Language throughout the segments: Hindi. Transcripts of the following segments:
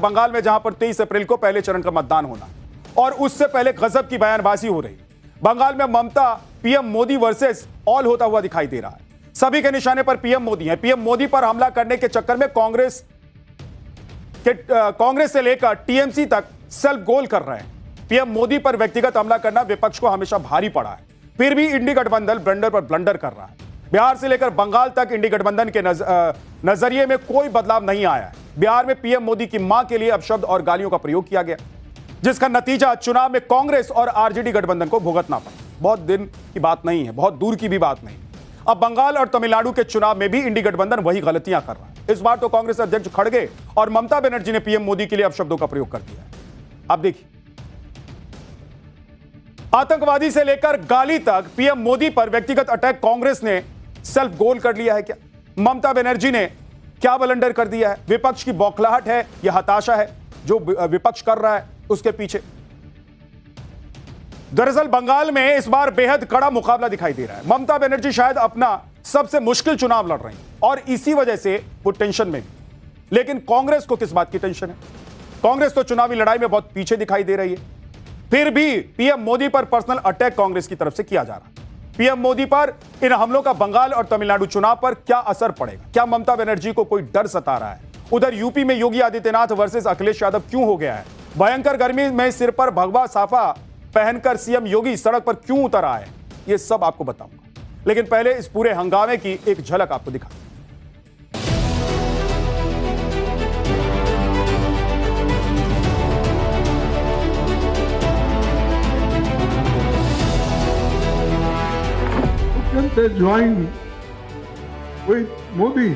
बंगाल में जहां पर 23 अप्रैल को पहले चरण का मतदान होना और उससे पहले गजब की बयानबाजी हो रही। बंगाल में ममता पीएम मोदी वर्सेस ऑल होता हुआ दिखाई दे रहा है। सभी के निशाने पर पीएम मोदी है। पीएम मोदी पर हमला करने के चक्कर में कांग्रेस से लेकर टीएमसी तक सेल्फ गोल कर रहे हैं। पीएम मोदी पर व्यक्तिगत हमला करना विपक्ष को हमेशा भारी पड़ा है, फिर भी इंडी गठबंधन ब्लंडर पर ब्लंडर कर रहा है। बिहार से लेकर बंगाल तक इंडी गठबंधन के नजरिए में कोई बदलाव नहीं आया है। बिहार में पीएम मोदी की मां के लिए अपशब्द और गालियों का प्रयोग किया गया, जिसका नतीजा चुनाव में कांग्रेस और आरजेडी गठबंधन को भुगतना पड़ा। बहुत दिन की बात नहीं है, बहुत दूर की भी बात नहीं। अब बंगाल और तमिलनाडु के चुनाव में भी इंडी गठबंधन वही गलतियां कर रहा है। इस बार तो कांग्रेस अध्यक्ष खड़गे और ममता बनर्जी ने पीएम मोदी के लिए अपशब्दों का प्रयोग कर दिया है। अब देखिए, आतंकवादी से लेकर गाली तक पीएम मोदी पर व्यक्तिगत अटैक कांग्रेस ने सेल्फ गोल कर लिया है क्या? ममता बनर्जी ने क्या बलंडर कर दिया है? विपक्ष की बौखलाहट है या हताशा है जो विपक्ष कर रहा है उसके पीछे? दरअसल बंगाल में इस बार बेहद कड़ा मुकाबला दिखाई दे रहा है। ममता बनर्जी शायद अपना सबसे मुश्किल चुनाव लड़ रही हैं और इसी वजह से वो टेंशन में भी। लेकिन कांग्रेस को किस बात की टेंशन है? कांग्रेस तो चुनावी लड़ाई में बहुत पीछे दिखाई दे रही है। फिर भी पीएम मोदी पर पर्सनल अटैक कांग्रेस की तरफ से किया जा रहा है। पीएम मोदी पर इन हमलों का बंगाल और तमिलनाडु चुनाव पर क्या असर पड़ेगा? क्या ममता बनर्जी को कोई डर सता रहा है? उधर यूपी में योगी आदित्यनाथ वर्सेस अखिलेश यादव क्यों हो गया है? भयंकर गर्मी में सिर पर भगवा साफा पहनकर सीएम योगी सड़क पर क्यों उतर आए? ये सब आपको बताऊंगा, लेकिन पहले इस पूरे हंगामे की एक झलक आपको दिखा। They join with Modi,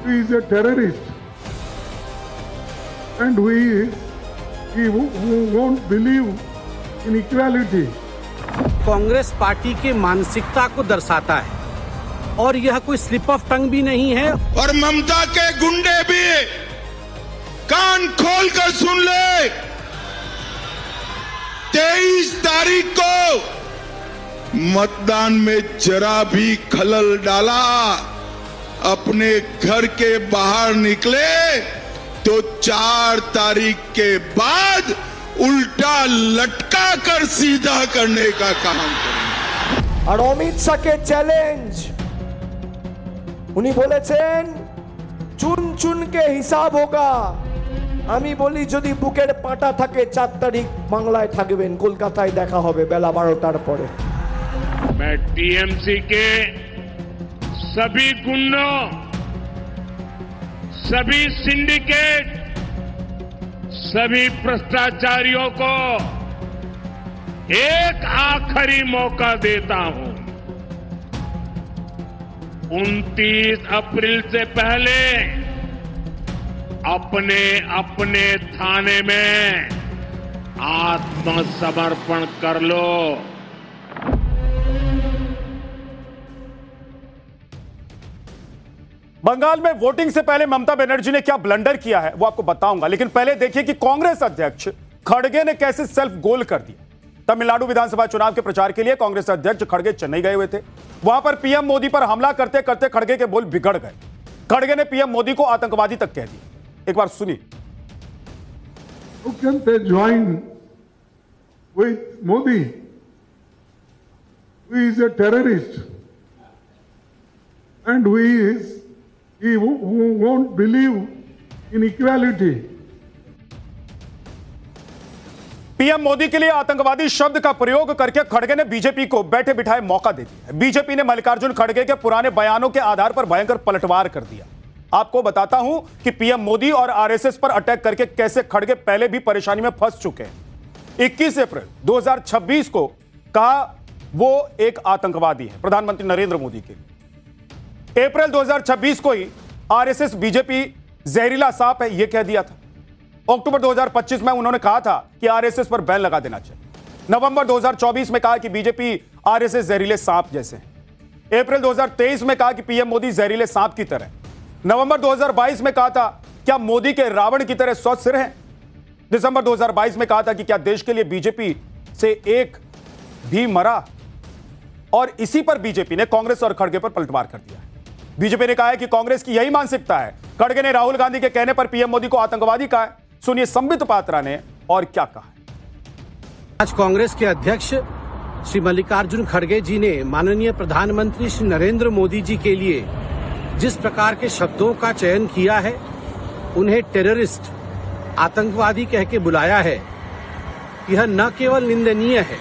who is a terrorist, and who won't believe in equality. Congress party के मानसिकता को दर्शाता है और यह कोई स्लिप ऑफ टंग भी नहीं है। और ममता के गुंडे भी कान खोल कर सुन ले, 23 तारीख को मतदान में जरा भी खलल डाला, अपने घर के बाहर निकले तो 4 तारीख के बाद उल्टा लटका कर सीधा करने का काम करेंगे। और अमित शाह के চ্যালেঞ্জ উনি বলেছেন চুন চুন के हिसाब होगा। আমি বলি যদি বুকের পাটা থাকে 4 তারিখ বাংলায় থাকবেন, কলকাতায় দেখা হবে বেলা 12টার পরে। मैं टीएमसी के सभी गुंडों, सभी सिंडिकेट, सभी भ्रष्टाचारियों को एक आखिरी मौका देता हूं। 29 अप्रैल से पहले अपने अपने थाने में आत्मसमर्पण कर लो। बंगाल में वोटिंग से पहले ममता बनर्जी ने क्या ब्लंडर किया है वो आपको बताऊंगा, लेकिन पहले देखिए कि कांग्रेस अध्यक्ष खड़गे ने कैसे सेल्फ गोल कर दिया। तमिलनाडु विधानसभा चुनाव के प्रचार के लिए कांग्रेस अध्यक्ष खड़गे चेन्नई गए हुए थे। वहां पर पीएम मोदी पर हमला करते करते खड़गे के बोल बिगड़ गए। खड़गे ने पीएम मोदी को आतंकवादी तक कह दिया। एक बार सुनिए। How can they join with Modi, who is a terrorist, and who won't believe in equality? PM Modi के लिए आतंकवादी शब्द का प्रयोग करके खड़गे ने बीजेपी को बैठे बिठाए मौका दे दिया। बीजेपी ने मल्लिकार्जुन खड़गे के पुराने बयानों के आधार पर भयंकर पलटवार कर दिया। आपको बताता हूं कि पीएम मोदी और आरएसएस पर अटैक करके कैसे खड़गे पहले भी परेशानी में फंस चुके हैं। 21 अप्रैल 2026 को कहा वो एक आतंकवादी है प्रधानमंत्री नरेंद्र मोदी के लिए। अप्रैल 2026 को ही आरएसएस बीजेपी जहरीला सांप है यह कह दिया था। अक्टूबर 2025 में उन्होंने कहा था कि आरएसएस पर बैन लगा देना चाहिए। नवंबर 2024 में कहा कि बीजेपी आरएसएस जहरीले सांप जैसे हैं। अप्रैल 2023 में कहा कि पीएम मोदी जहरीले सांप की तरह। नवंबर 2022 में कहा था क्या मोदी के रावण की तरह 100 सिर हैं। दिसंबर 2022 में कहा था कि क्या देश के लिए बीजेपी से एक भी मरा। और इसी पर बीजेपी ने कांग्रेस और खड़गे पर पलटवार कर दिया। बीजेपी ने कहा है कि कांग्रेस की यही मानसिकता है। खड़गे ने राहुल गांधी के कहने पर पीएम मोदी को आतंकवादी कहा है। सुनिए संबित पात्रा ने और क्या कहा। आज कांग्रेस के अध्यक्ष श्री मल्लिकार्जुन खड़गे जी ने माननीय प्रधानमंत्री श्री नरेंद्र मोदी जी के लिए जिस प्रकार के शब्दों का चयन किया है, उन्हें टेररिस्ट, आतंकवादी कह के बुलाया है, यह न केवल निंदनीय है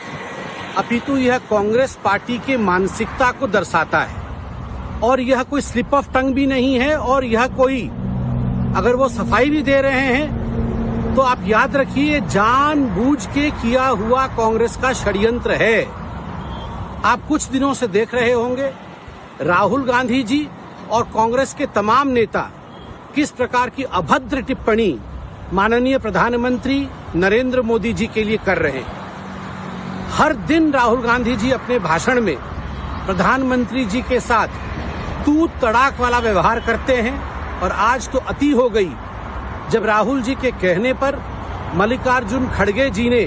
अपितु यह कांग्रेस पार्टी के मानसिकता को दर्शाता है। और यह कोई स्लिप ऑफ टंग भी नहीं है। और यह कोई, अगर वो सफाई भी दे रहे हैं तो आप याद रखिए जानबूझ के किया हुआ कांग्रेस का षड्यंत्र है। आप कुछ दिनों से देख रहे होंगे राहुल गांधी जी और कांग्रेस के तमाम नेता किस प्रकार की अभद्र टिप्पणी माननीय प्रधानमंत्री नरेंद्र मोदी जी के लिए कर रहे हैं। हर दिन राहुल गांधी जी अपने भाषण में प्रधानमंत्री जी के साथ तू तड़ाक वाला व्यवहार करते हैं। और आज तो अति हो गई जब राहुल जी के कहने पर मल्लिकार्जुन खड़गे जी ने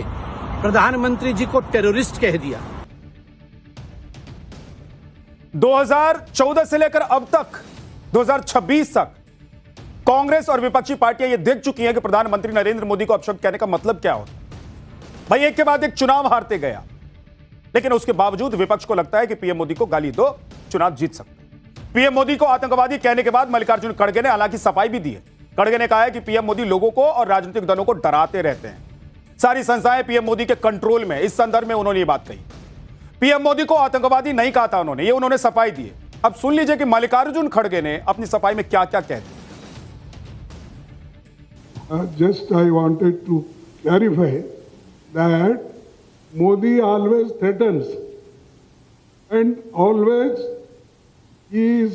प्रधानमंत्री जी को टेररिस्ट कह दिया। 2014 से लेकर अब तक 2026 तक कांग्रेस और विपक्षी पार्टियां ये देख चुकी हैं कि प्रधानमंत्री नरेंद्र मोदी को अपशब्द कहने का मतलब क्या होता है। भाई एक के बाद एक चुनाव हारते गया, लेकिन उसके बावजूद विपक्ष को लगता है कि पीएम मोदी को गाली दो, चुनाव जीत सकते। पीएम मोदी को आतंकवादी कहने के बाद मल्लिकार्जुन खड़गे ने हालांकि सफाई भी दी है। खड़गे ने कहा है कि पीएम मोदी लोगों को और राजनीतिक दलों को डराते रहते हैं। सारी संस्थाएं पीएम मोदी के कंट्रोल में। इस संदर्भ में उन्होंने ये बात कही। पीएम मोदी को आतंकवादी नहीं कहा था उन्होंने, ये उन्होंने सफाई दी है। अब सुन लीजिए कि मल्लिकार्जुन खड़गे ने अपनी सफाई में क्या क्या कह दिया। Just I wanted to clarify that Modi always threatens and always is,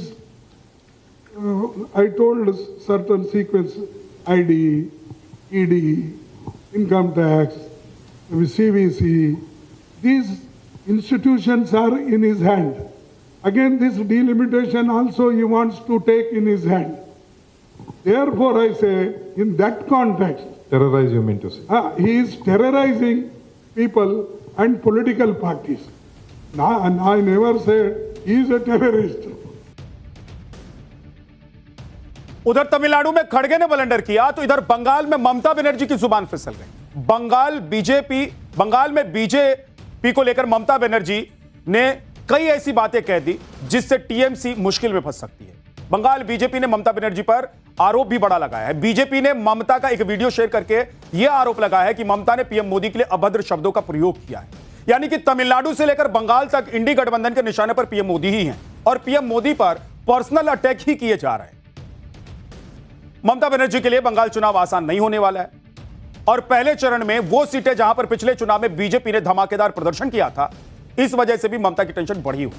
I told certain sequence, ID, ED, income tax, CVC, these institutions are in his hand. Again, this delimitation also he wants to take in his hand. Therefore, I say, in that context, Terrorize, you mean to say? he is terrorizing people and political parties. Now, and I never said he is a terrorist. उधर तमिलनाडु में खड़गे ने बलंडर किया तो इधर बंगाल में ममता बनर्जी की जुबान फिसल गई। बंगाल में बीजेपी को लेकर ममता बनर्जी ने कई ऐसी बातें कह दी जिससे टीएमसी मुश्किल में फंस सकती है। बंगाल बीजेपी ने ममता बनर्जी पर आरोप भी बड़ा लगाया है। बीजेपी ने ममता का एक वीडियो शेयर करके यह आरोप लगाया है कि ममता ने पीएम मोदी के लिए अभद्र शब्दों का प्रयोग किया है। यानी कि तमिलनाडु से लेकर बंगाल तक इंडी गठबंधन के निशाने पर पीएम मोदी ही हैं और पीएम मोदी पर पर्सनल अटैक ही किए जा रहे हैं। ममता बनर्जी के लिए बंगाल चुनाव आसान नहीं होने वाला है और पहले चरण में वो सीटें जहां पर पिछले चुनाव में बीजेपी ने धमाकेदार प्रदर्शन किया था, इस वजह से भी ममता की टेंशन बढ़ी हुई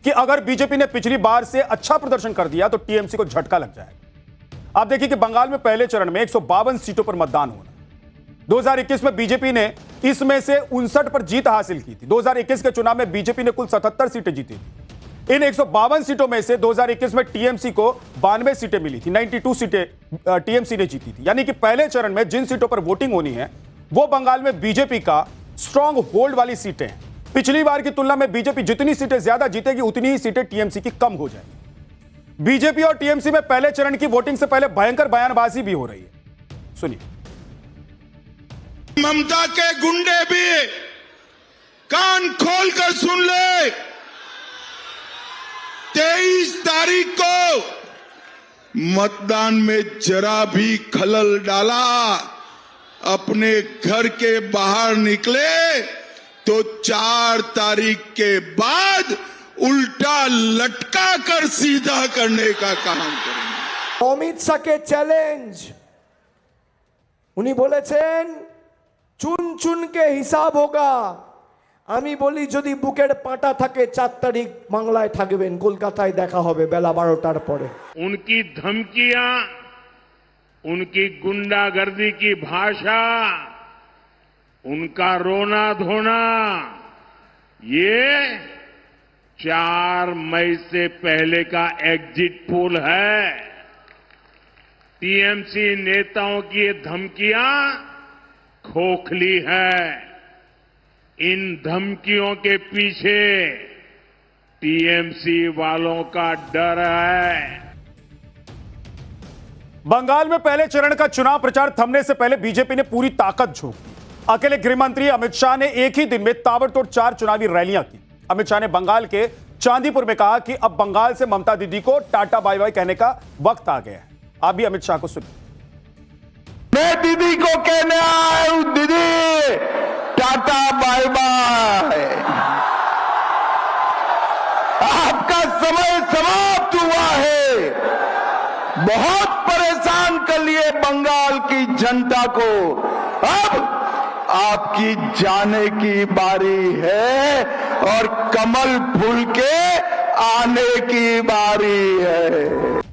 कि अगर बीजेपी ने पिछली बार से अच्छा प्रदर्शन कर दिया तो टीएमसी को झटका लग जाएगा। आप देखिए कि बंगाल में पहले चरण में 152 सीटों पर मतदान होना। 2021 में बीजेपी ने इसमें से 59 पर जीत हासिल की थी। 2021 के चुनाव में बीजेपी ने कुल 77 सीटें जीती थी। इन 152 सीटों में से 2021 में टीएमसी को 92 सीटें मिली थी। 92 सीटें टीएमसी ने जीती थी। यानी कि पहले चरण में जिन सीटों पर वोटिंग होनी है वो बंगाल में बीजेपी का स्ट्रांग होल्ड वाली सीटें हैं। पिछली बार की तुलना में बीजेपी जितनी सीटें ज्यादा जीतेगी उतनी ही सीटें टीएमसी की कम हो जाएगी। बीजेपी और टीएमसी में पहले चरण की वोटिंग से पहले भयंकर बयानबाजी भी हो रही है। सुनिए। ममता के गुंडे भी कान खोलकर सुन ले, 23 तारीख को मतदान में जरा भी खलल डाला, अपने घर के बाहर निकले तो 4 तारीख के बाद उल्टा लटका कर सीधा करने का काम करेंगे। অমিত শাহকে চ্যালেঞ্জ, উনি বলেছেন চুন চুনকে হিসাব হোগা। আমি বলি যদি বুকের পাটা থাকে 4 তারিখ বাংলায় থাকবেন, কলকাতায় দেখা হবে বেলা 12টার পরে। उनकी धमकियां, उनकी गुंडागर्दी की भाषा, उनका रोना धोना, ये 4 मई से पहले का एग्जिट पोल है। टीएमसी नेताओं की ये धमकियां खोखली है। इन धमकियों के पीछे टीएमसी वालों का डर है। बंगाल में पहले चरण का चुनाव प्रचार थमने से पहले बीजेपी ने पूरी ताकत झोंक दी। अकेले गृह मंत्री अमित शाह ने एक ही दिन में ताबड़तोड़ 4 चुनावी रैलियां की। अमित शाह ने बंगाल के चांदीपुर में कहा कि अब बंगाल से ममता दीदी को टाटा बाय बाय कहने का वक्त आ गया है। आप भी अमित शाह को सुनिए। मैं दीदी को कहने आया हूं, दीदी टाटा बाय बाय, आपका समय समाप्त हुआ है। बहुत परेशान कर लिए बंगाल की जनता को, अब आपकी जाने की बारी है और कमल फूल के आने की बारी है।